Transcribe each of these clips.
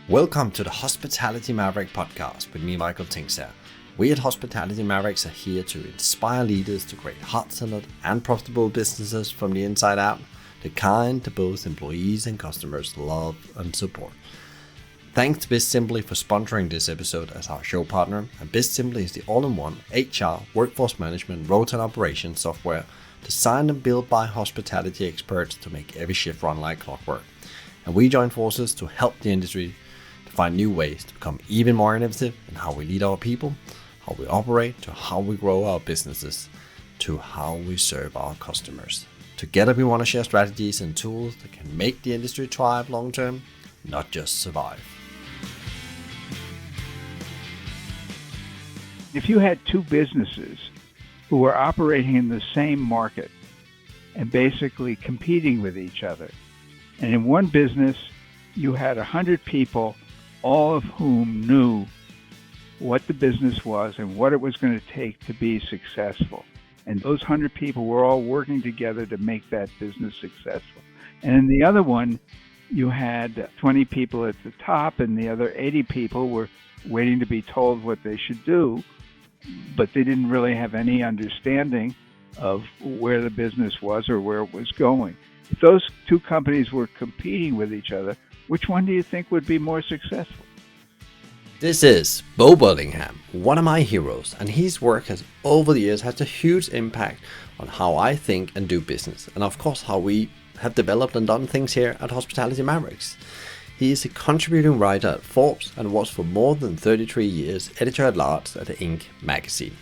Welcome to the Hospitality Mavericks podcast with me, Michael Tingsar. We at Hospitality Mavericks are here to inspire leaders to create heart-centered and profitable businesses from the inside out, the kind that both employees and customers love and support. Thanks to BizSimply for sponsoring this episode as our show partner. And BizSimply is the all-in-one HR, workforce management, rota and operations software designed and built by hospitality experts to make every shift run like clockwork. And we join forces to help the industry to find new ways to become even more innovative in how we lead our people, how we operate, to how we grow our businesses, to how we serve our customers. Together we want to share strategies and tools that can make the industry thrive long term, not just survive. If you had two businesses who were operating in the same market and basically competing with each other, and in one business you had 100 people, all of whom knew what the business was and what it was going to take to be successful. And those 100 people were all working together to make that business successful. And in the other one, you had 20 people at the top and the other 80 people were waiting to be told what they should do, but they didn't really have any understanding of where the business was or where it was going. If those two companies were competing with each other, which one do you think would be more successful? This is Burlingham, one of my heroes, and his work has over the years had a huge impact on how I think and do business, and of course how we have developed and done things here at Hospitality Mavericks. He is a contributing writer at Forbes and was for more than 33 years editor-at-large at the Inc. magazine.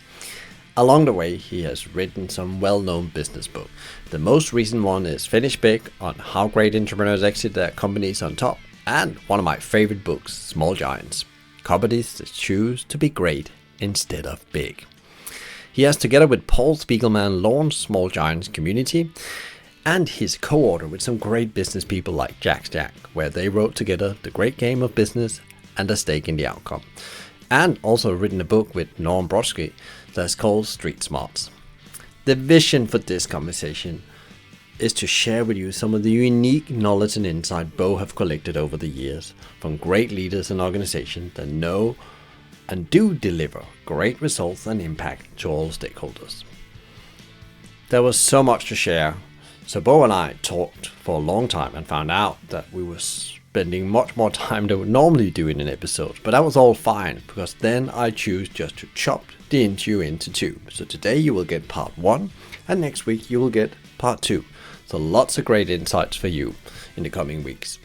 Along the way, he has written some well-known business books. The most recent one is Finish Big, on how great entrepreneurs exit their companies on top, and one of my favorite books, Small Giants, companies that choose to be great instead of big. He has, together with Paul Spiegelman, launched Small Giants Community, and he's co-author with some great business people like Jack, where they wrote together The Great Game of Business and A Stake in the Outcome. And also written a book with Norm Brodsky that's called Street Smarts. The vision for this conversation is to share with you some of the unique knowledge and insight Bo have collected over the years from great leaders and organizations that know and do deliver great results and impact to all stakeholders. There was so much to share, so Bo and I talked for a long time and found out that we were spending much more time than we normally do in an episode, but that was all fine because then I choose just to chop the interview into two. So today you will get part 1 and next week you will get part 2. So lots of great insights for you in the coming weeks.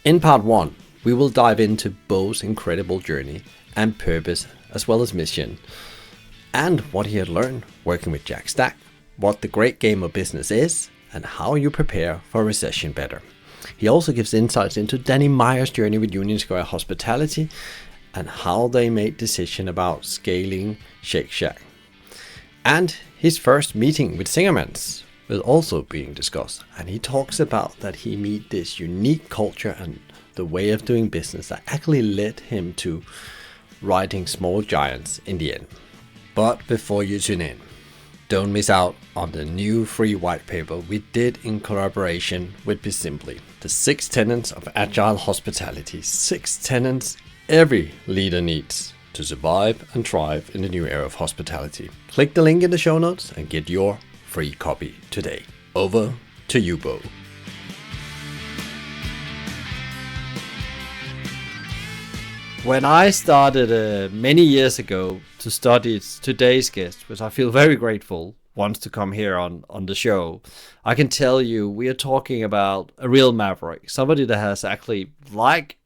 In part 1, we will dive into Bo's incredible journey and purpose as well as mission, and what he had learned working with Jack Stack, what the great game of business is, and how you prepare for a recession better. He also gives insights into Danny Meyer's journey with Union Square Hospitality and how they made decision about scaling Shake Shack. And his first meeting with Singermans is also being discussed, and he talks about that he meet this unique culture and the way of doing business that actually led him to writing Small Giants in the end. But before you tune in, don't miss out on the new free white paper we did in collaboration with BizSimply. The 6 tenets of agile hospitality. 6 tenets every leader needs to survive and thrive in the new era of hospitality. Click the link in the show notes and get your free copy today. Over to you, Bo. When I started many years ago to study today's guest, which I feel very grateful wants to come here on the show, I can tell you we are talking about a real maverick, somebody that has actually, like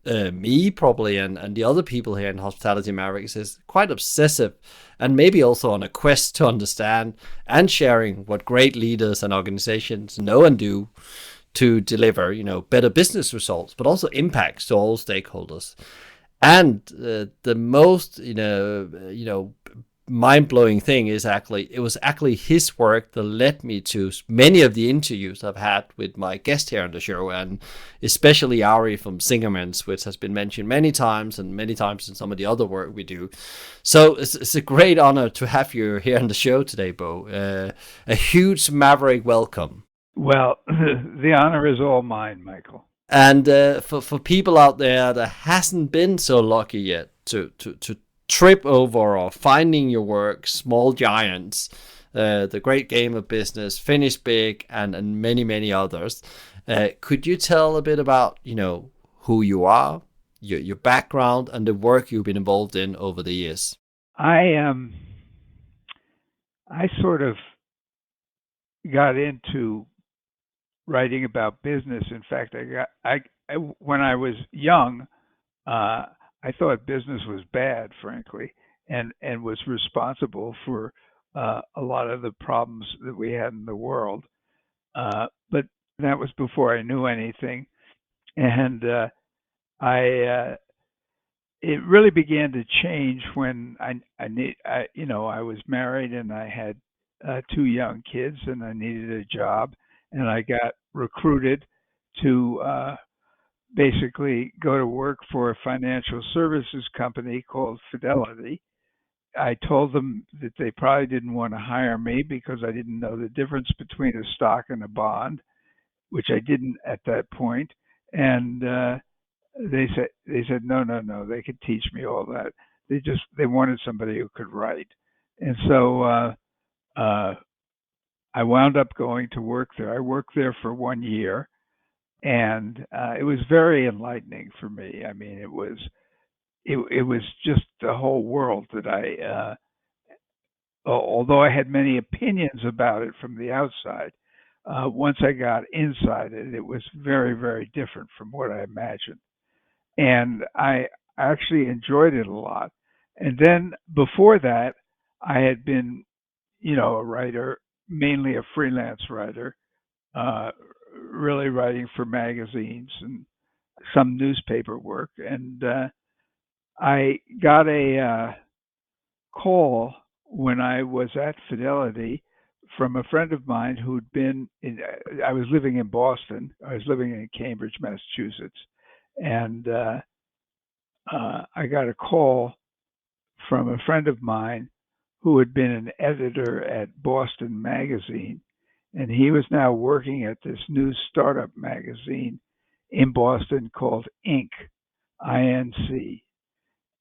me probably and the other people here in Hospitality Mavericks, is quite obsessive and maybe also on a quest to understand and sharing what great leaders and organizations know and do to deliver, better business results, but also impacts to all stakeholders. And the most, mind-blowing thing is it was actually his work that led me to many of the interviews I've had with my guest here on the show, and especially Ari from Singermans, which has been mentioned many times in some of the other work we do. So it's a great honor to have you here on the show today, Bo. A huge Maverick welcome. Well, the honor is all mine, Michael. And for people out there that hasn't been so lucky yet to trip over or finding your work, Small Giants, The Great Game of Business, Finish Big, and many, many others, could you tell a bit about, who you are, your background, and the work you've been involved in over the years? I sort of got into writing about business. In fact, I when I was young, uh, I thought business was bad, frankly, and was responsible for a lot of the problems that we had in the world. But that was before I knew anything, and I it really began to change when I was married and I had two young kids and I needed a job and I got recruited to basically go to work for a financial services company called Fidelity. I told them that they probably didn't want to hire me because I didn't know the difference between a stock and a bond, which I didn't at that point. And they said no, no, no, they could teach me all that. They wanted somebody who could write. And so uh I wound up going to work there. I worked there for 1 year, and it was very enlightening for me. I mean, it was just the whole world that although I had many opinions about it from the outside, once I got inside it, it was very, very different from what I imagined. And I actually enjoyed it a lot. And then before that, I had been, a writer, mainly a freelance writer, uh, really writing for magazines and some newspaper work. And I got a call when I was at Fidelity from a friend of mine who'd been in, I was living in Boston. I was living in Cambridge, Massachusetts. And I got a call from a friend of mine who had been an editor at Boston Magazine, and he was now working at this new startup magazine in Boston called Inc. INC.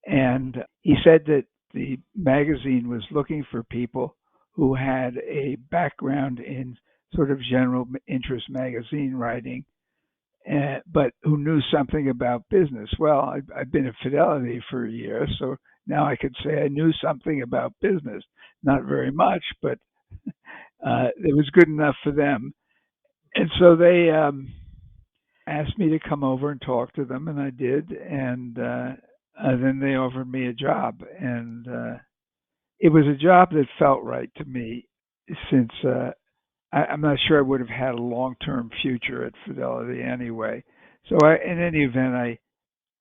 And he said that the magazine was looking for people who had a background in sort of general interest magazine writing, but who knew something about business. Well, I've been at Fidelity for a year, so now I could say I knew something about business. Not very much, but it was good enough for them. And so they asked me to come over and talk to them, and I did. And then they offered me a job, and it was a job that felt right to me since I'm not sure I would have had a long-term future at Fidelity anyway. So in any event,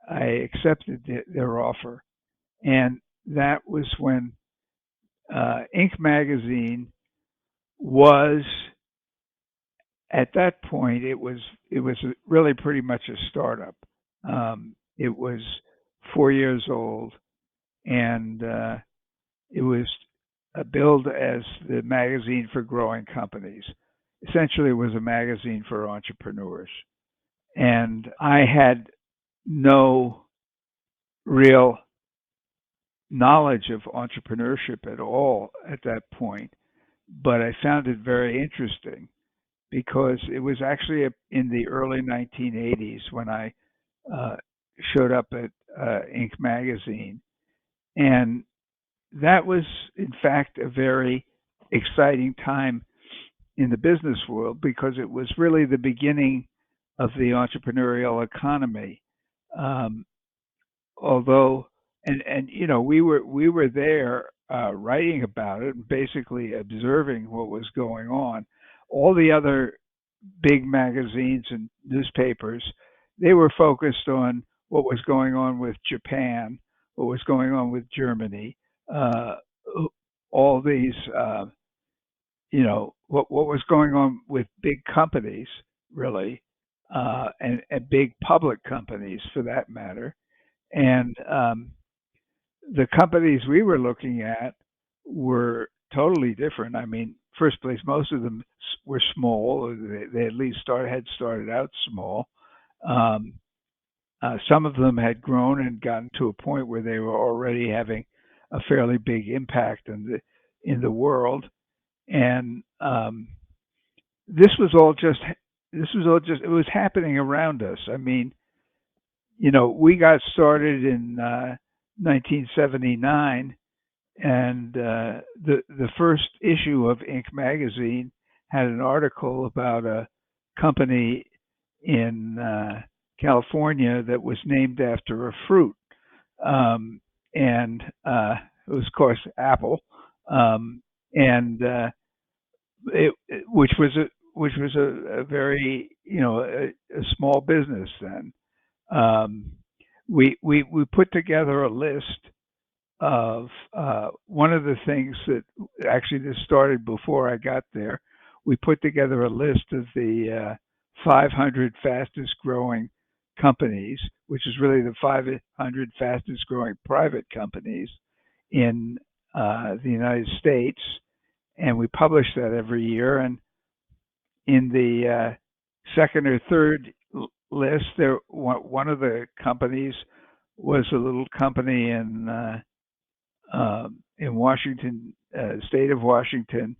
I accepted their offer, and that was when Inc. magazine was at that point. It was really pretty much a startup. It was 4 years old, and it was billed as the magazine for growing companies. Essentially, it was a magazine for entrepreneurs. And I had no real knowledge of entrepreneurship at all at that point, but I found it very interesting because it was actually in the early 1980s when I uh, showed up at Inc. magazine. And that was, in fact, a very exciting time in the business world because it was really the beginning of the entrepreneurial economy. Um, Although, and we were there writing about it and basically observing what was going on. All the other big magazines and newspapers, they were focused on what was going on with Japan, what was going on with Germany, uh, all these, what was going on with big companies, really, and big public companies for that matter. And the companies we were looking at were totally different. I mean, first place, most of them were small. They at least had started out small, Um, some of them had grown and gotten to a point where they were already having a fairly big impact in the world, and this was all just it was happening around us. I mean, we got started in 1979, and the first issue of Inc. magazine had an article about a company in California that was named after a fruit, and it was, of course, Apple, um, and which was a very a small business then. Um, we put together a list of one of the things that actually this started before I got there. We put together a list of the 500 fastest growing companies, which is really the 500 fastest growing private companies in the United States, and we publish that every year. And in the second or third list, there one of the companies was a little company in Washington, state of Washington,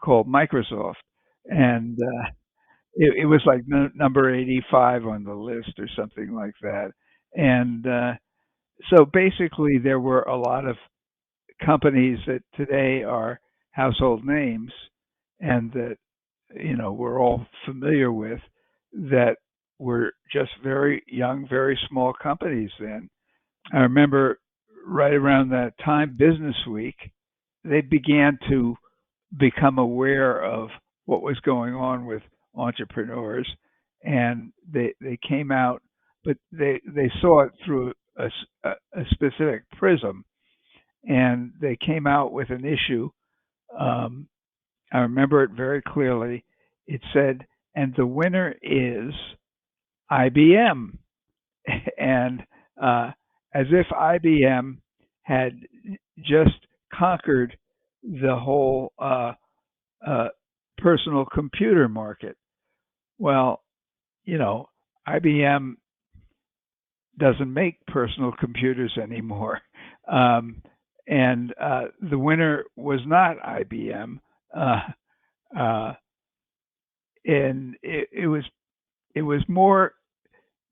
called Microsoft, and it was like number 85 on the list or something like that. And so basically, there were a lot of companies that today are household names, and that we're all familiar with, that were just very young, very small companies then. I remember right around that time, Business Week, they began to become aware of what was going on with entrepreneurs, and they came out, but they saw it through a specific prism, and they came out with an issue. Um, I remember it very clearly. It said, "And the winner is IBM," and as if IBM had just conquered the whole uh, personal computer market. Well, you know, IBM doesn't make personal computers anymore, um, and the winner was not IBM, uh, uh, and it was more.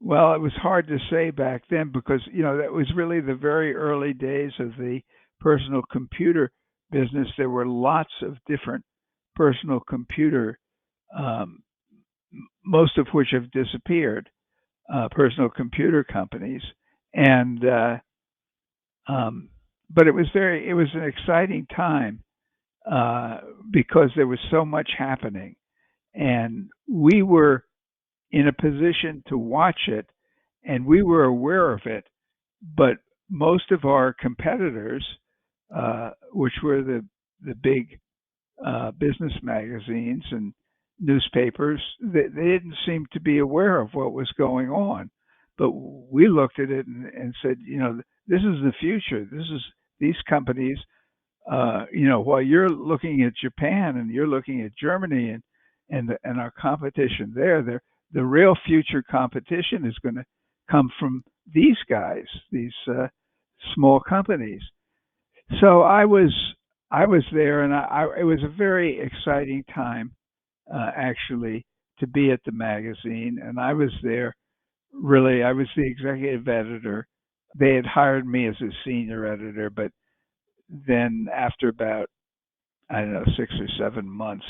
Well, it was hard to say back then because that was really the very early days of the personal computer business. There were lots of different personal computer, um, most of which have disappeared, personal computer companies, and um, but it was an exciting time uh, because there was so much happening, and we were in a position to watch it, and we were aware of it. But most of our competitors, which were the big business magazines and newspapers, they didn't seem to be aware of what was going on. But we looked at it and said, this is the future. These companies, while you're looking at Japan and you're looking at Germany and our competition there, the real future competition is going to come from these guys, these small companies. So I was there, and it was a very exciting time, actually, to be at the magazine. And I was there. Really, I was the executive editor. They had hired me as a senior editor, but then after about, I don't know, 6 or 7 months,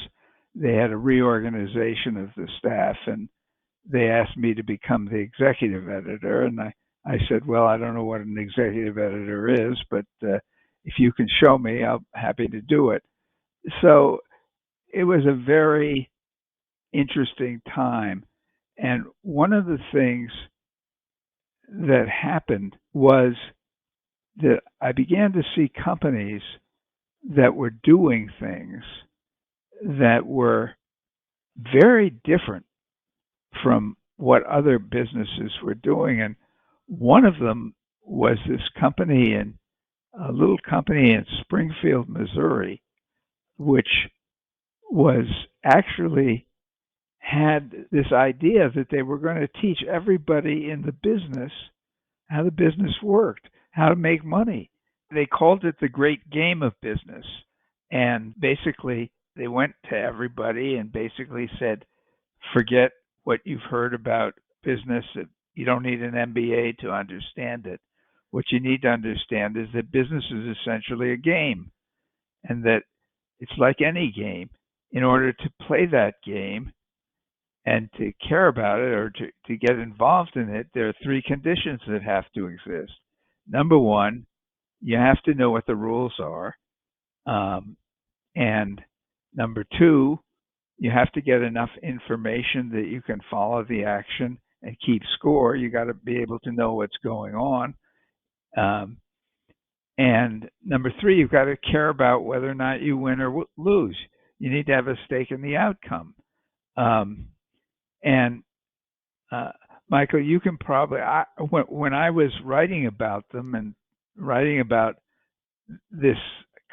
they had a reorganization of the staff, and they asked me to become the executive editor. And I said, well, I don't know what an executive editor is, but if you can show me, I'm happy to do it. So it was a very interesting time. And one of the things that happened was that I began to see companies that were doing things that were very different from what other businesses were doing. And one of them was this company in a little company in Springfield, Missouri, which was actually had this idea that they were going to teach everybody in the business how the business worked, how to make money. They called it the great game of business. And basically, they went to everybody and basically said, forget what you've heard about business. You don't need an MBA to understand it. What you need to understand is that business is essentially a game, and that it's like any game. In order to play that game and to care about it, or to get involved in it, there are three conditions that have to exist. Number one, you have to know what the rules are. Um, and number two, you have to get enough information that you can follow the action and keep score. You got to be able to know what's going on. Um, and number three, you've got to care about whether or not you win or lose. You need to have a stake in the outcome. Um, and uh, Michael, you can probably, when I was writing about them and writing about this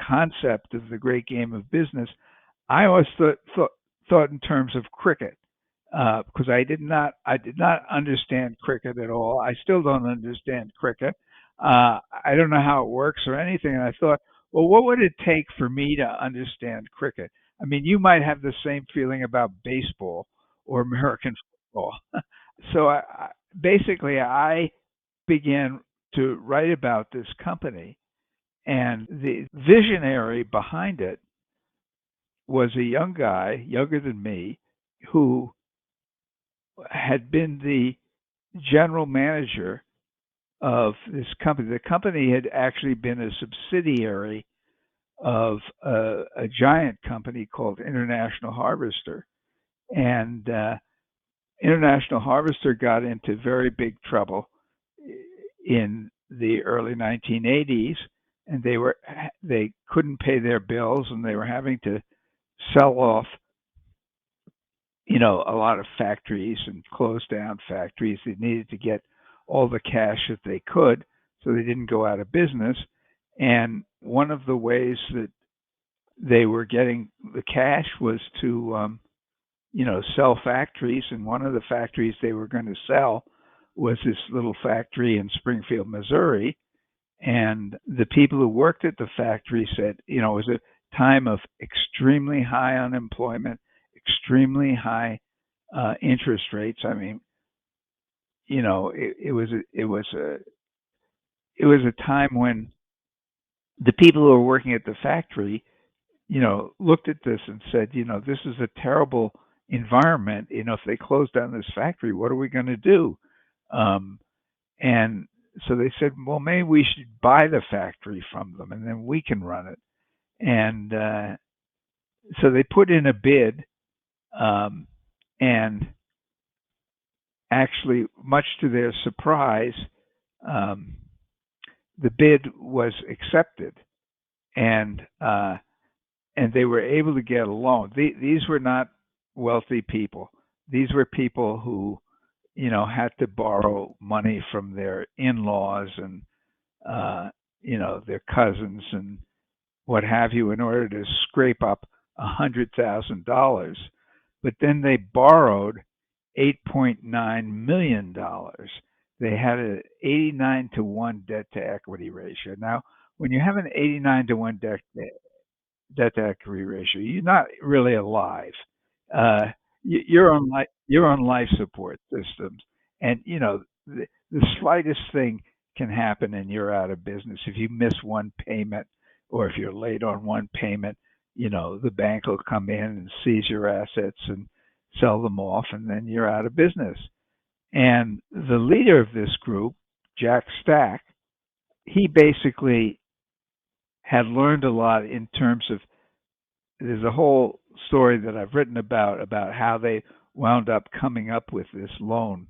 concept of the great game of business, I always thought in terms of cricket, because I did not understand cricket at all. I still don't understand cricket. I don't know how it works or anything. And I thought, well, what would it take for me to understand cricket? I mean, you might have the same feeling about baseball or American football. So basically, I began to write about this company, and the visionary behind it was a young guy, younger than me, who had been the general manager of this company. The company had actually been a subsidiary of a giant company called International Harvester. And International Harvester got into very big trouble in the early 1980s, and they couldn't pay their bills, and they were having to sell off, a lot of factories and close down factories. They needed to get all the cash that they could, so they didn't go out of business. And one of the ways that they were getting the cash was to, sell factories. And one of the factories they were going to sell was this little factory in Springfield, Missouri. And the people who worked at the factory said, it was a time of extremely high unemployment, extremely high interest rates. I mean, it was a time when the people who were working at the factory, looked at this and said, this is a terrible environment. If they close down this factory, what are we going to do? Um, and so they said, well, maybe we should buy the factory from them, and then we can run it. And so they put in a bid, um, and actually, much to their surprise, um, the bid was accepted, and they were able to get a loan. These were not wealthy people. These were people who, had to borrow money from their in-laws and their cousins and what have you in order to scrape up $100,000. But then they borrowed $8.9 million. They had an 89 to 1 debt to equity ratio. Now, when you have an 89 to 1 debt to equity ratio, you're not really alive. Uh, you're on life support systems, and the slightest thing can happen, and you're out of business. If you miss one payment, or if you're late on one payment, the bank will come in and seize your assets and sell them off, and then you're out of business. And the leader of this group, Jack Stack, he basically had learned a lot in terms of, there's a whole story that I've written about how they wound up coming up with this loan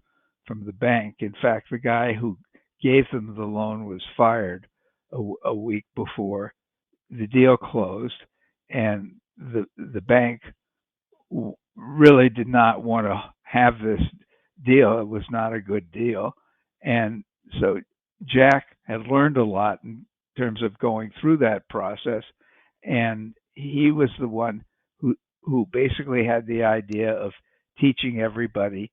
from the bank. In fact, the guy who gave them the loan was fired a week before the deal closed, and the bank really did not want to have this deal. It was not a good deal, and so Jack had learned a lot in terms of going through that process, and he was the one who basically had the idea of teaching everybody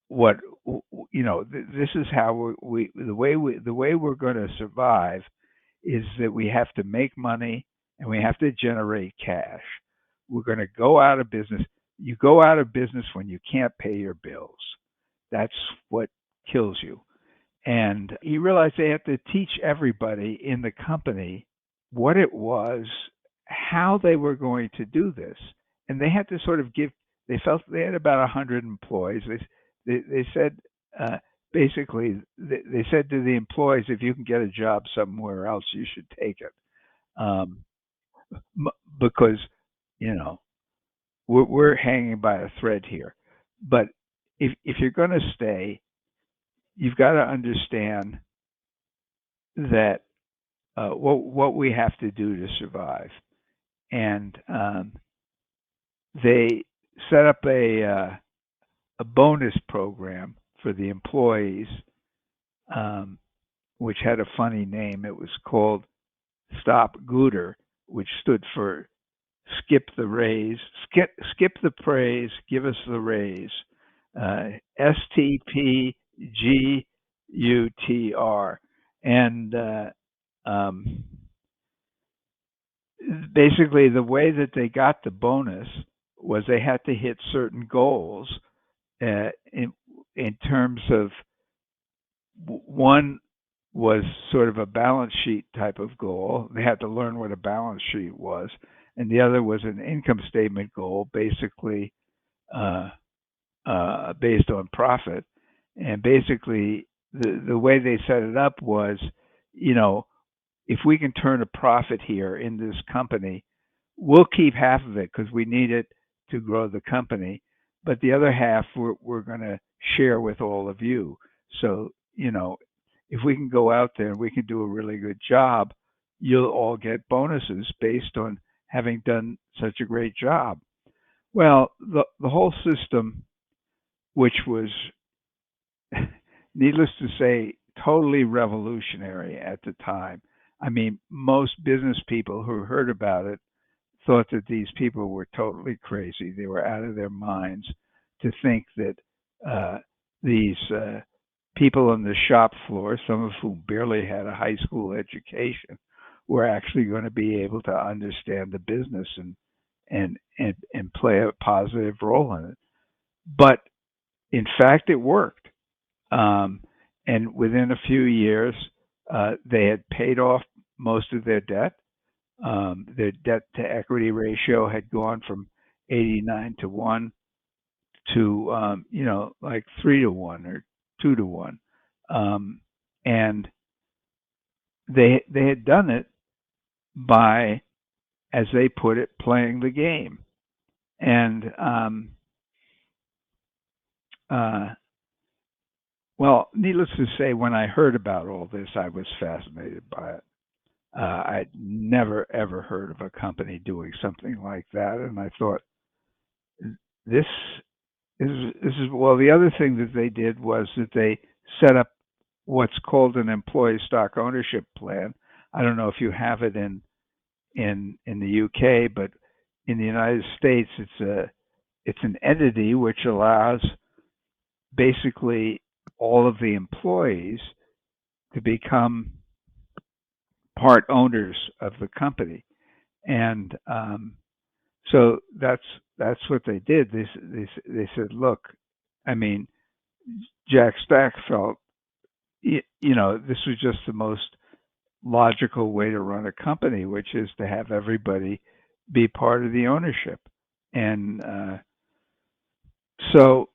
what this is how the way we're going to survive is that we have to make money and we have to generate cash. We're going to go out of business. You go out of business when you can't pay your bills. That's what kills you. And he realized they had to teach everybody in the company what it was, how they were going to do this. And they had to sort of they felt they had about 100 employees. They said, basically, they said to the employees, if you can get a job somewhere else, you should take it. Um, because, you know, we're hanging by a thread here. But if you're going to stay, you've got to understand that what we have to do to survive. And they set up a bonus program for the employees, which had a funny name. It was called Stop Gooder, which stood for skip the raise, skip the praise, give us the raise. STPGUTR. And um, basically, the way that they got the bonus was they had to hit certain goals in terms of one was sort of a balance sheet type of goal. They had to learn what a balance sheet was, and the other was an income statement goal, basically uh, based on profit. And basically, the way they set it up was, you know, if we can turn a profit here in this company, we'll keep half of it because we need it to grow the company, but the other half we're going to share with all of you. So, you know, if we can go out there and we can do a really good job, you'll all get bonuses based on having done such a great job. Well, the whole system, which was, needless to say, totally revolutionary at the time. I mean, most business people who heard about it thought that these people were totally crazy. They were out of their minds to think that these people on the shop floor, some of whom barely had a high school education, were actually going to be able to understand the business and play a positive role in it. But in fact, it worked. Um, and within a few years, they had paid off most of their debt. Their debt to equity ratio had gone from 89 to 1 to, like 3 to 1 or 2 to 1. Um, and they had done it by, as they put it, playing the game. And, uh, well, needless to say, when I heard about all this, I was fascinated by it. I'd never ever heard of a company doing something like that, and I thought this this is well. The other thing that they did was that they set up what's called an employee stock ownership plan. I don't know if you have it in the UK, but in the United States, it's an entity which allows basically all of the employees to become part owners of the company. And so that's what they did. They said, look, I mean, Jack Stack felt, this was just the most logical way to run a company, which is to have everybody be part of the ownership. And so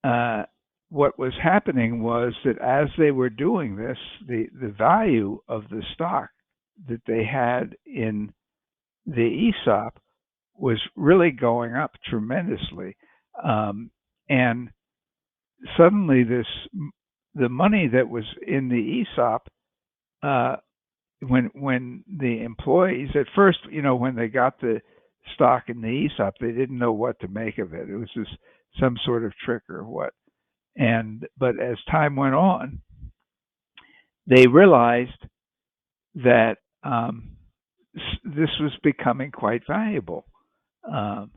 uh, what was happening was that as they were doing this, the value of the stock that they had in the ESOP was really going up tremendously. And suddenly the money that was in the ESOP, uh, when the employees at first, when they got the stock in the ESOP, they didn't know what to make of it. It was just some sort of trick or what. But as time went on, they realized that this was becoming quite valuable. Um,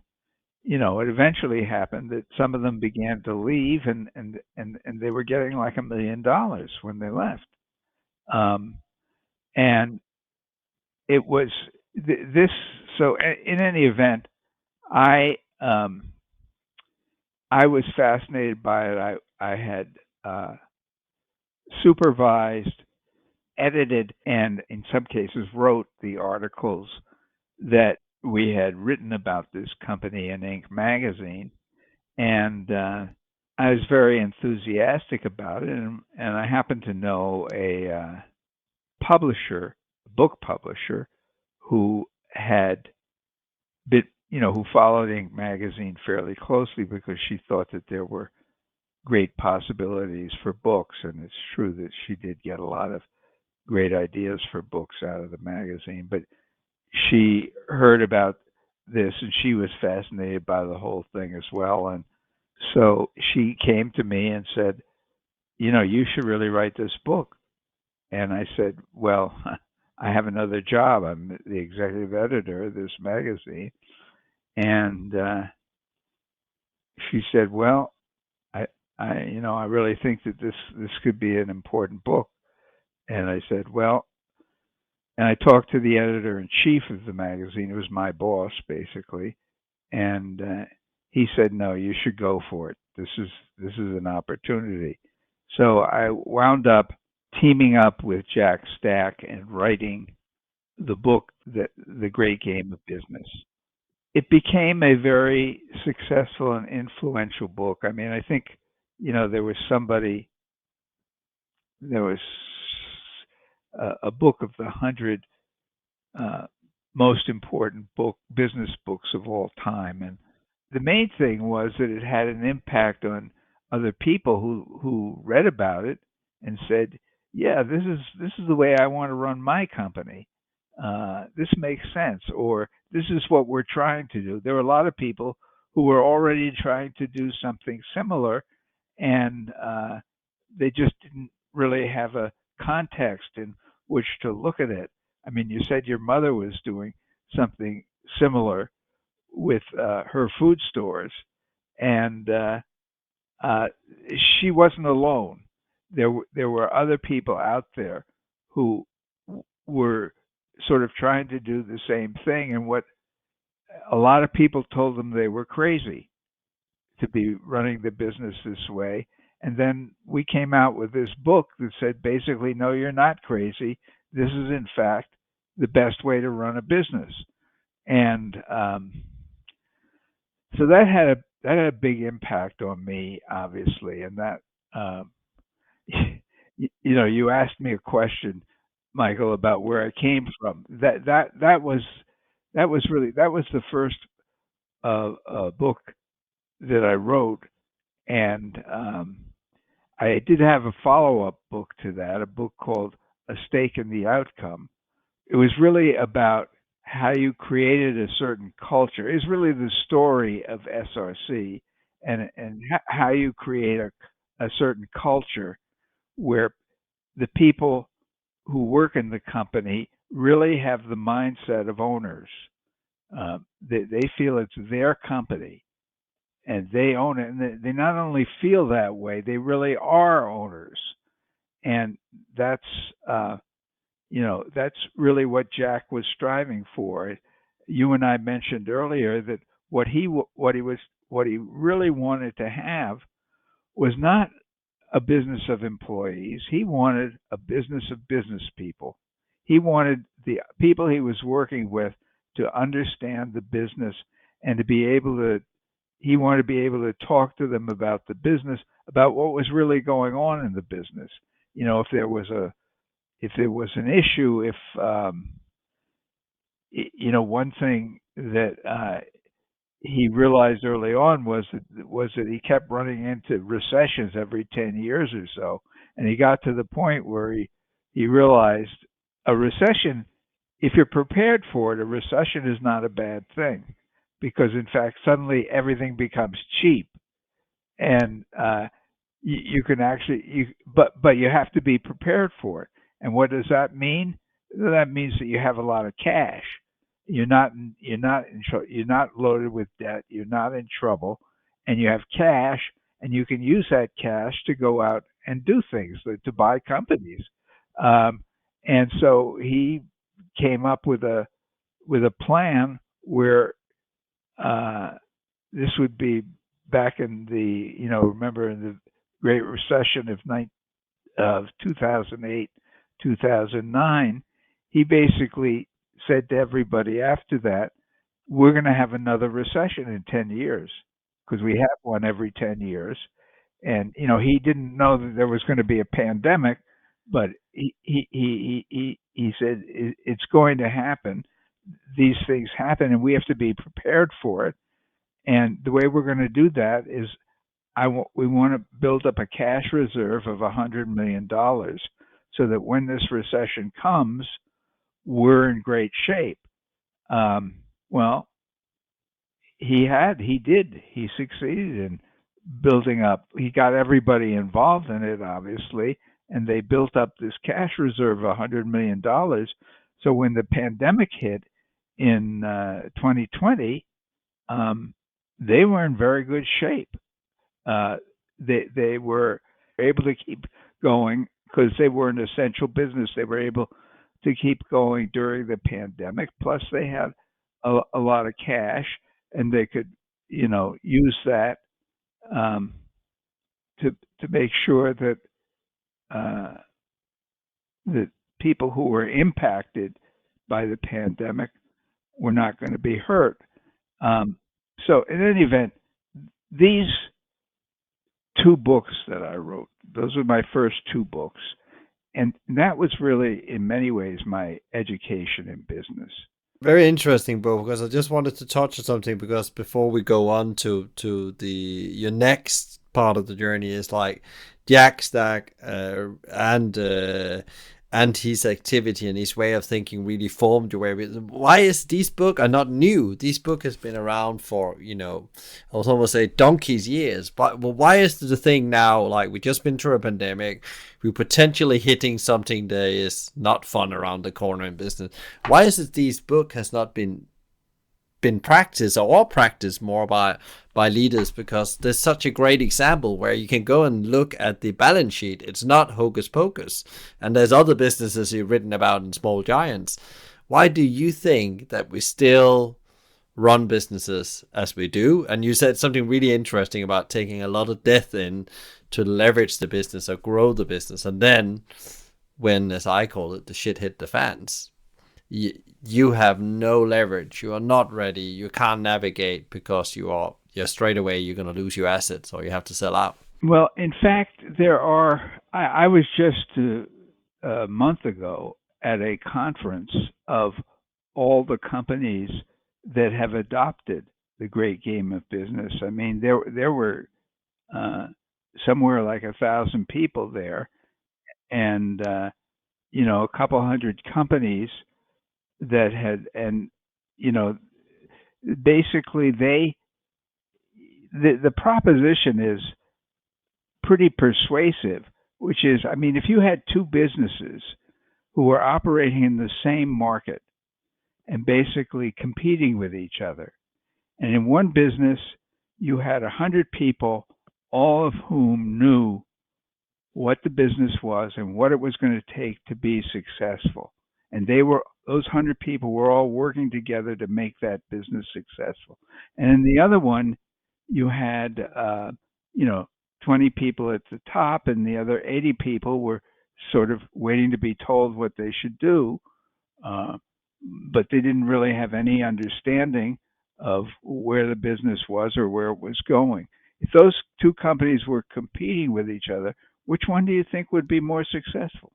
it eventually happened that some of them began to leave, and they were getting like $1 million when they left. Um, and it was this. So in any event, I um, I was fascinated by it. I had uh, supervised, edited, and in some cases wrote the articles that we had written about this company in Inc. magazine, and I was very enthusiastic about it. And I happened to know a publisher, book publisher, who had been, who followed Inc. magazine fairly closely because she thought that there were great possibilities for books, and it's true that she did get a lot of great ideas for books out of the magazine. But she heard about this and she was fascinated by the whole thing as well. And so she came to me and said, you should really write this book. And I said, well, I have another job. I'm the executive editor of this magazine. And she said, well, I, I really think that this could be an important book. And I said, well, and I talked to the editor in chief of the magazine. It was my boss, basically, and he said, "No, you should go for it. This is an opportunity." So I wound up teaming up with Jack Stack and writing the book, that The Great Game of Business. It became a very successful and influential book. I mean, I think there was a book of the 100 uh, most important business books of all time, and the main thing was that it had an impact on other people who read about it and said, "Yeah, this is the way I want to run my company. This makes sense," or "This is what we're trying to do." There were a lot of people who were already trying to do something similar, and they just didn't really have a context in which to look at it. I mean, you said your mother was doing something similar with her food stores, and uh, she wasn't alone. There were other people out there who were sort of trying to do the same thing, and what a lot of people told them they were crazy to be running the business this way. And then we came out with this book that said basically, no, you're not crazy. This is, in fact, the best way to run a business. And so that had a big impact on me, obviously. And that, um, you asked me a question, Michael, about where I came from. That was the first book that I wrote, and I did have a follow-up book to that, a book called A Stake in the Outcome. It was really about how you created a certain culture. It's really the story of SRC, and how you create a certain culture where the people who work in the company really have the mindset of owners. They feel it's their company and they own it. And they not only feel that way, they really are owners. And that's uh, that's really what Jack was striving for. You and I mentioned earlier that what he what he was what he really wanted to have was not a business of employees. He wanted a business of business people. He wanted the people he was working with to understand the business and to be able to he wanted to be able to talk to them about the business, about what was really going on in the business. If there was an issue, if one thing that he realized early on was that he kept running into recessions every 10 years or so, and he got to the point where he realized a recession, if you're prepared for it, a recession is not a bad thing, because in fact suddenly everything becomes cheap, and you can actually but you have to be prepared for it. And what does that mean? That means that you have a lot of cash. you're not loaded with debt, you're not in trouble, and you have cash, and you can use that cash to go out and do things, to buy companies. Um, and so he came up with a plan where uh, this would be back in the, remember in the Great Recession of 2008, 2009. He basically said to everybody after that, we're going to have another recession in 10 years because we have one every 10 years. And, he didn't know that there was going to be a pandemic, but he said it's going to happen. These things happen and we have to be prepared for it. And the way we're going to do that is we want to build up a cash reserve of $100 million so that when this recession comes, we're in great shape. Well, he succeeded in building up. He got everybody involved in it, obviously, and they built up this cash reserve of $100 million. So when the pandemic hit in 2020, they were in very good shape. Uh, they were able to keep going because they were an essential business. They were able to keep going during the pandemic. Plus, they had a lot of cash, and they could, use that um, to make sure that uh, that people who were impacted by the pandemic were not going to be hurt. Um, so, in any event, these two books that I wrote. Those were my first two books. And that was really, in many ways, my education in business. Very interesting, bro. Because I just wanted to touch on something. Because before we go on to the your next part of the journey is like Jack Stack and his activity and his way of thinking really formed your way. Why is this book are not new? This book has been around for I was almost say donkey's years. But well, why is the thing now? Like we just been through a pandemic, we're potentially hitting something that is not fun around the corner in business. Why is it this book has not been practiced or practiced more by leaders? Because there's such a great example where you can go and look at the balance sheet. It's not hocus pocus. And there's other businesses you've written about in Small Giants. Why do you think that we still run businesses as we do? And you said something really interesting about taking a lot of debt in to leverage the business or grow the business. And then when, as I call it, the shit hit the fans, you have no leverage. You are not ready. You can't navigate because you're straight away you're going to lose your assets or you have to sell out. Well, in fact, there are. I was just a month ago at a conference of all the companies that have adopted the great game of business. I mean, there were uh, somewhere like 1,000 people there, and a couple hundred companies that had, and you know, basically the proposition is pretty persuasive, which is, I mean, if you had two businesses who were operating in the same market and basically competing with each other, and in one business you had 100 people, all of whom knew what the business was and what it was going to take to be successful. And those 100 people were all working together to make that business successful. And in the other one, you had, you know, 20 people at the top, and the other 80 people were sort of waiting to be told what they should do, uh, but they didn't really have any understanding of where the business was or where it was going. If those two companies were competing with each other, which one do you think would be more successful?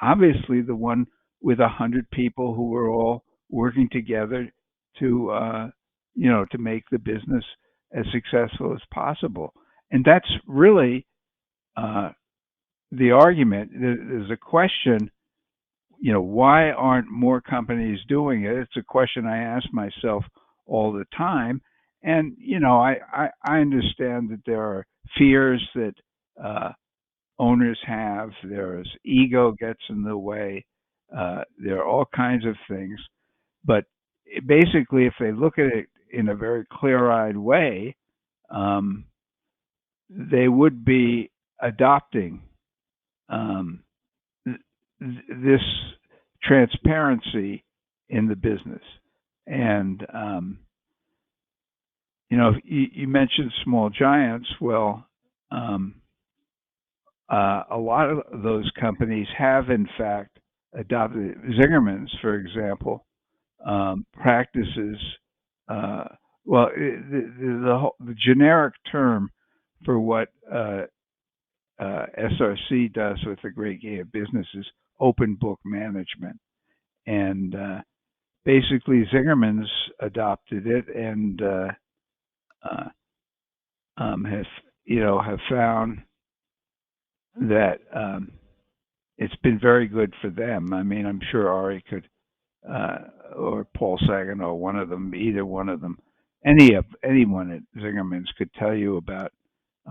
Obviously, the one with 100 people who were all working together to, to make the business as successful as possible. And that's really uh, the argument. There's a question, why aren't more companies doing it? It's a question I ask myself all the time. And, I understand that there are fears that uh, owners have. There's ego gets in the way. There are all kinds of things. But basically, if they look at it in a very clear-eyed way, um, they would be adopting um, this transparency in the business. And you mentioned small giants. Well, um, a lot of those companies have, in fact, adopted. Zingerman's, for example, practices. Uh, well, the generic term for what SRC does with the Great Gate of Business is open book management, and basically Zingerman's adopted it and uh, have found that it's been very good for them. I mean, I'm sure Ari could uh, or Paul Sagan or one of them, either one of them, anyone at Zingerman's could tell you about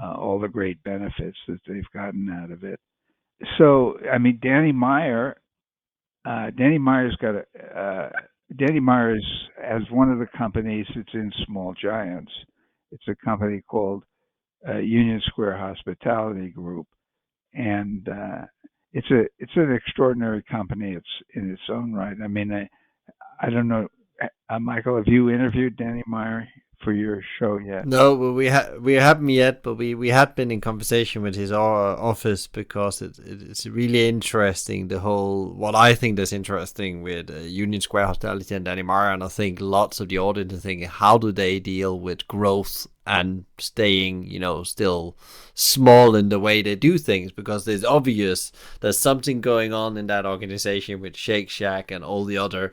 all the great benefits that they've gotten out of it. So, I mean, Danny Meyer's got a Danny Meyer's as one of the companies that's in Small Giants. It's a company called Union Square Hospitality Group, and it's an extraordinary company. It's in its own right. I mean, I don't know, Michael. Have you interviewed Danny Meyer for your show yet? No, well, we haven't yet, but we had been in conversation with his office because it's really interesting, the whole what I think is interesting with Union Square Hospitality and Danny Meyer, and I think lots of the audience are thinking, how do they deal with growth and staying, still small in the way they do things? Because there's obvious there's something going on in that organization with Shake Shack and all the other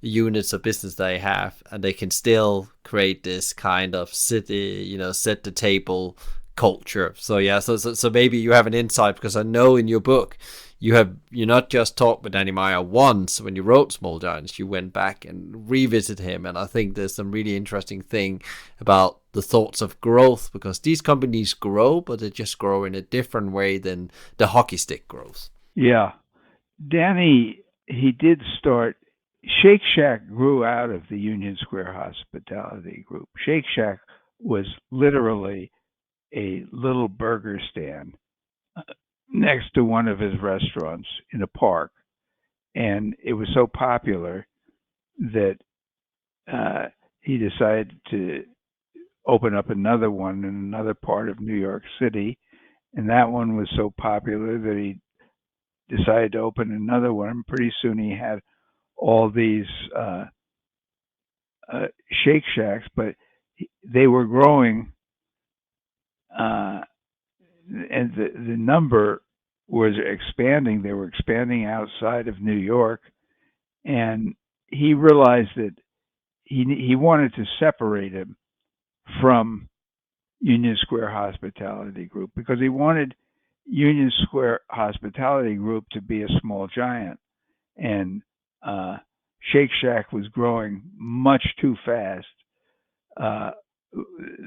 units of business they have, and they can still create this kind of city, set the table culture. So yeah, so maybe you have an insight, because I know in your book you not just talked with Danny Meyer once when you wrote Small Giants, you went back and revisited him, and I think there's some really interesting thing about the thoughts of growth, because these companies grow, but they just grow in a different way than the hockey stick grows. Yeah, Danny, he did start. Shake Shack grew out of the Union Square Hospitality Group. Shake Shack was literally a little burger stand next to one of his restaurants in a park, and it was so popular that he decided to open up another one in another part of New York City, and that one was so popular that he decided to open another one. And pretty soon he had all these Shake Shacks, but they were growing, uh, and the number was expanding. They were expanding outside of New York, and he realized that he wanted to separate him from Union Square Hospitality Group, because he wanted Union Square Hospitality Group to be a small giant, and uh, Shake Shack was growing much too fast. Uh,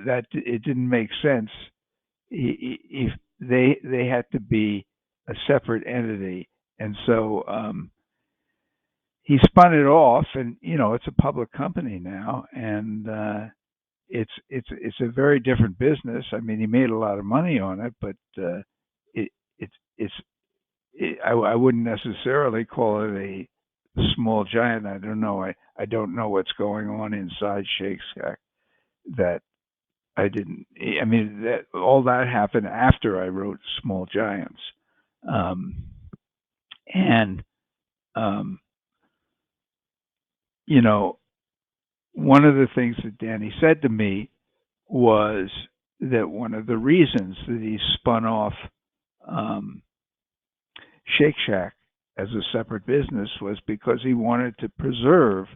that it didn't make sense. If they had to be a separate entity, and so he spun it off, and it's a public company now, and it's a very different business. I mean, he made a lot of money on it, but it, it's I wouldn't necessarily call it a small giant. I don't know. I don't know what's going on inside Shake Shack that I didn't. I mean, that all that happened after I wrote Small Giants, um, and um, you know, one of the things that Danny said to me was that one of the reasons that he spun off um, Shake Shack as a separate business was because he wanted to preserve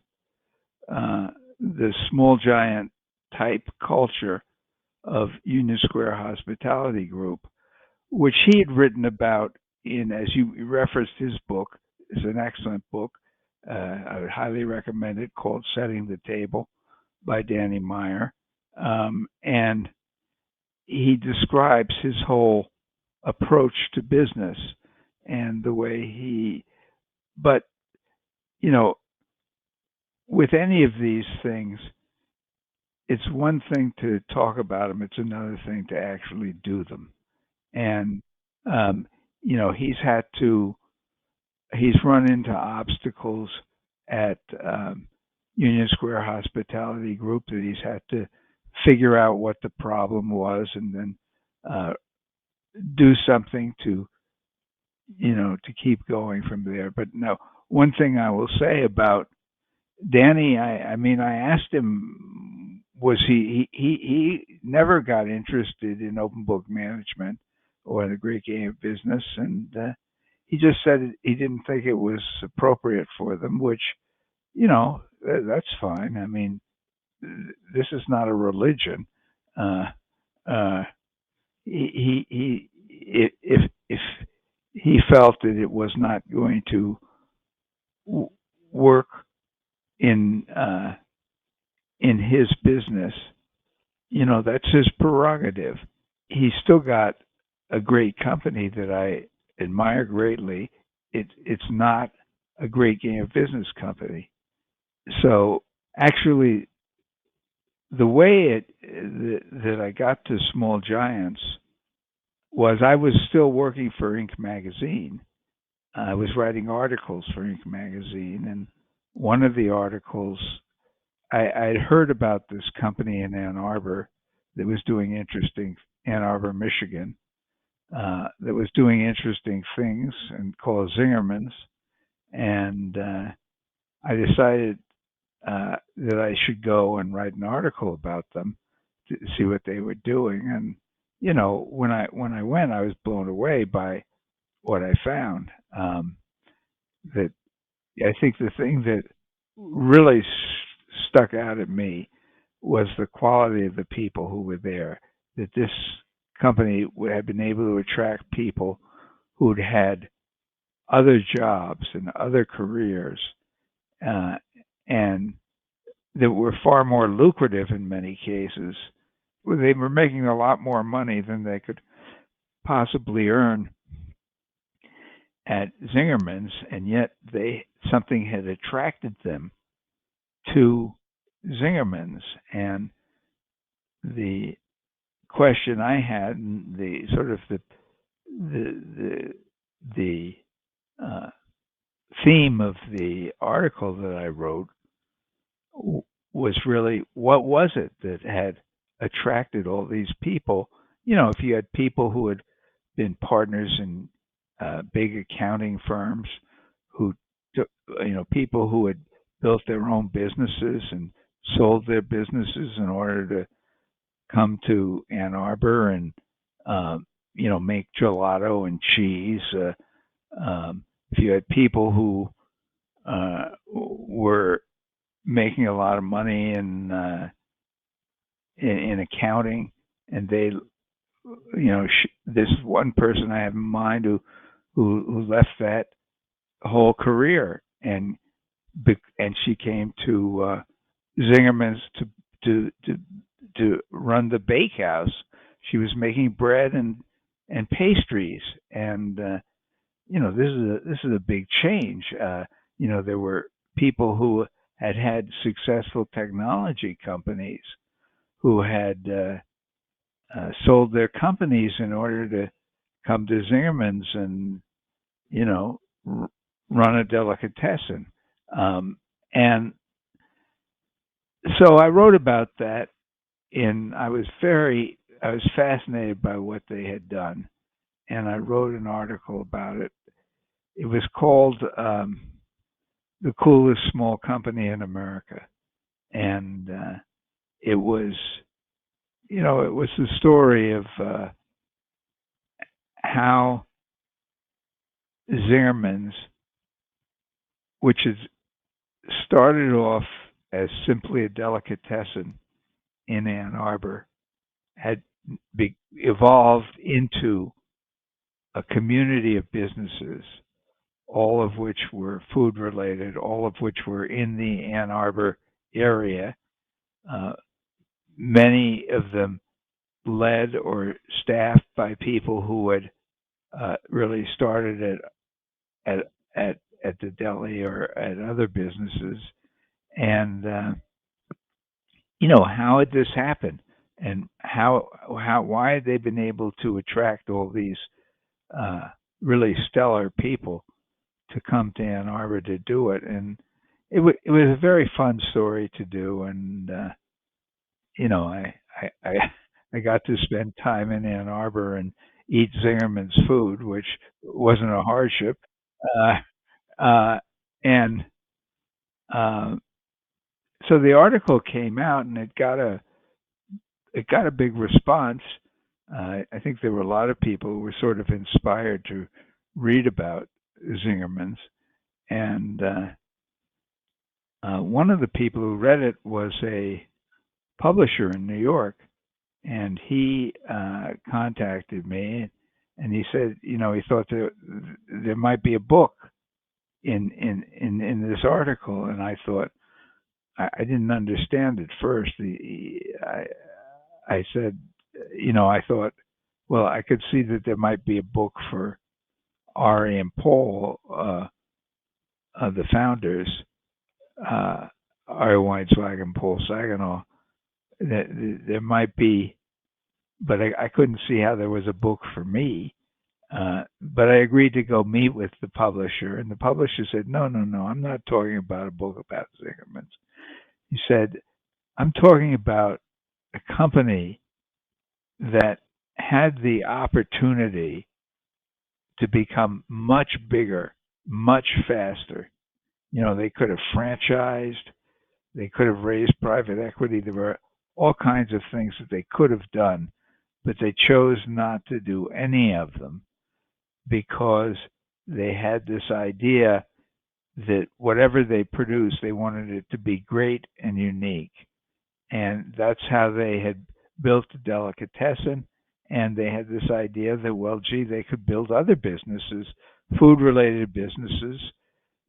uh, the small giant type culture of Union Square Hospitality Group, which he had written about in, as you referenced, his book. It's an excellent book. I would highly recommend it, called Setting the Table by Danny Meyer. And he describes his whole approach to business and the way but, you know, with any of these things, it's one thing to talk about them; it's another thing to actually do them. And um, he's had to he's run into obstacles at Union Square Hospitality Group that he's had to figure out what the problem was and then uh, do something to keep going from there. But no, one thing I will say about Danny, I mean, I asked him, was he never got interested in open book management or the great game of business, and he just said he didn't think it was appropriate for them, which that's fine. I mean, this is not a religion. Uh, uh, if he felt that it was not going to work in his business, that's his prerogative. He's still got a great company that I admire greatly. It's not a great game of business company. So actually, the way that I got to Small Giants was I was still working for Inc. magazine. I was writing articles for Inc. magazine, and one of the articles I'd heard about this company in Ann Arbor that was doing interesting Ann Arbor, Michigan, that was doing interesting things and called Zingerman's, and I decided that I should go and write an article about them to see what they were doing. And when I went, I was blown away by what I found. That I think the thing that really stuck out at me was the quality of the people who were there. That this company had been able to attract people who'd had other jobs and other careers, uh, and that were far more lucrative in many cases. They were making a lot more money than they could possibly earn at Zingerman's, and yet something had attracted them to Zingerman's. And the question I had, and the sort of the uh, theme of the article that I wrote was really, what was it that had attracted all these people? If you had people who had been partners in big accounting firms, who took, people who had built their own businesses and sold their businesses in order to come to Ann Arbor and make gelato and cheese. If you had people who were making a lot of money in accounting, and they, this one person I have in mind who left that whole career, and she came to Zingerman's to run the bakehouse. She was making bread and pastries, and this is a big change. There were people who had successful technology companies who had sold their companies in order to come to Zingerman's and you know run a delicatessen. And so I wrote about that. I was fascinated by what they had done, and I wrote an article about it. It was called "The Coolest Small Company in America," and it was it was the story of how Zingerman's, which is started off as simply a delicatessen in Ann Arbor, had evolved into a community of businesses, all of which were food related, all of which were in the Ann Arbor area. Uh, Many of them led or staffed by people who had really started at at the deli or at other businesses, And how had this happened, and why had they been able to attract all these really stellar people to come to Ann Arbor to do it? And it was a very fun story to do, and I got to spend time in Ann Arbor and eat Zingerman's food, which wasn't a hardship. Uh, and uh, so the article came out, and it got a big response. I think there were a lot of people who were sort of inspired to read about Zingerman's, and one of the people who read it was a publisher in New York, and he contacted me, and he said, he thought there might be a book in this article, and I thought I didn't understand at first. I said, I thought, well, I could see that there might be a book for Ari and Paul, the founders, Ari Weinzweig and Paul Saginaw. There might be, but I couldn't see how there was a book for me. But I agreed to go meet with the publisher, and the publisher said, no, I'm not talking about a book about Zingerman's. He said, I'm talking about a company that had the opportunity to become much bigger, much faster. They could have franchised, they could have raised private equity. There were all kinds of things that they could have done, but they chose not to do any of them because they had this idea that whatever they produced, they wanted it to be great and unique. And that's how they had built a delicatessen. And they had this idea that, well, gee, they could build other businesses, food-related businesses,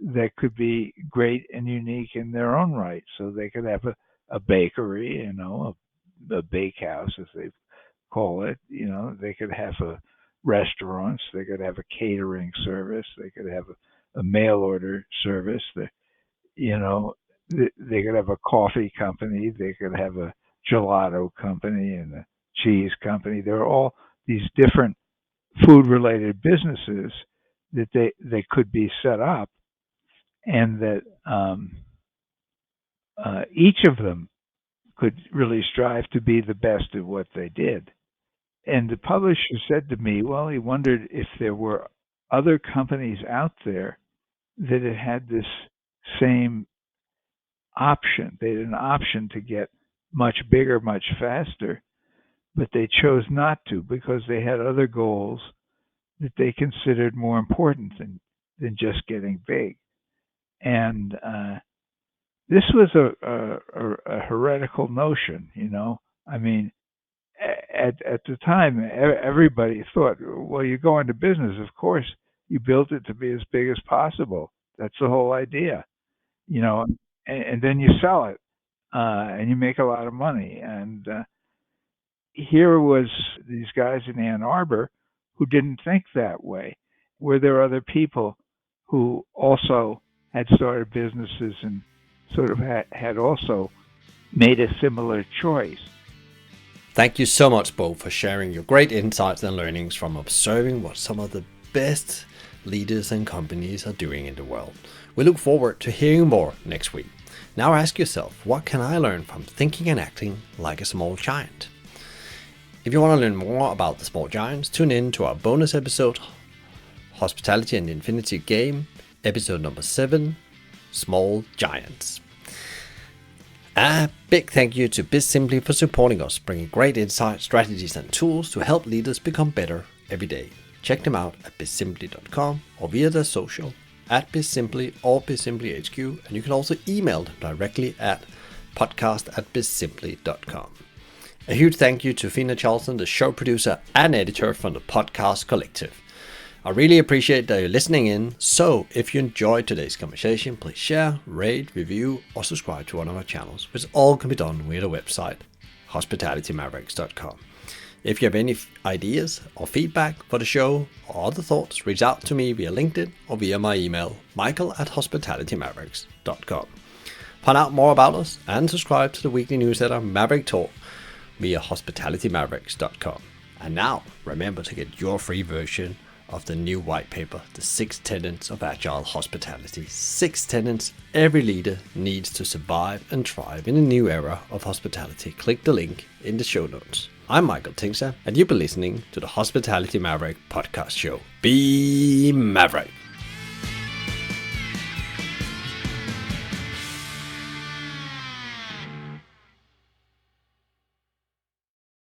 that could be great and unique in their own right. So they could have a bakery, a bakehouse, as they call it. They could have restaurants, they could have a catering service, they could have a mail order service. They could have a coffee company, they could have a gelato company and a cheese company. There are all these different food-related businesses that they could be set up, and that each of them could really strive to be the best at what they did. And the publisher said to me, well, he wondered if there were other companies out there that had this same option. They had an option to get much bigger, much faster, but they chose not to because they had other goals that they considered more important than just getting big. And this was a heretical notion, I mean, at the time, everybody thought, well, you go into business, of course, you build it to be as big as possible. That's the whole idea, and then you sell it, and you make a lot of money. And here was these guys in Ann Arbor who didn't think that way. Were there other people who also had started businesses and sort of had also made a similar choice? Thank you so much, Bo, for sharing your great insights and learnings from observing what some of the best leaders and companies are doing in the world. We look forward to hearing more next week. Now ask yourself, what can I learn from thinking and acting like a small giant? If you want to learn more about the small giants, tune in to our bonus episode, Hospitality and Infinity Game, episode number 7, Small Giants. A big thank you to BizSimply for supporting us, bringing great insights, strategies and tools to help leaders become better every day. Check them out at bizsimply.com or via their social at BizSimply or BizSimplyHQ, and you can also email them directly at podcast@bizsimply.com. A huge thank you to Fina Charlton, the show producer and editor from the Podcast Collective. I really appreciate that you're listening in, so if you enjoyed today's conversation, please share, rate, review, or subscribe to one of our channels, which all can be done via the website, hospitalitymavericks.com. If you have any ideas or feedback for the show or other thoughts, reach out to me via LinkedIn or via my email, michael@hospitalitymavericks.com. Find out more about us and subscribe to the weekly newsletter Maverick Talk via hospitalitymavericks.com. And now, remember to get your free version of the new white paper, The 6 Tenets of Agile Hospitality. 6 tenets every leader needs to survive and thrive in a new era of hospitality. Click the link in the show notes. I'm Michael Tingsa, and you've been listening to the Hospitality Maverick podcast show. Be Maverick!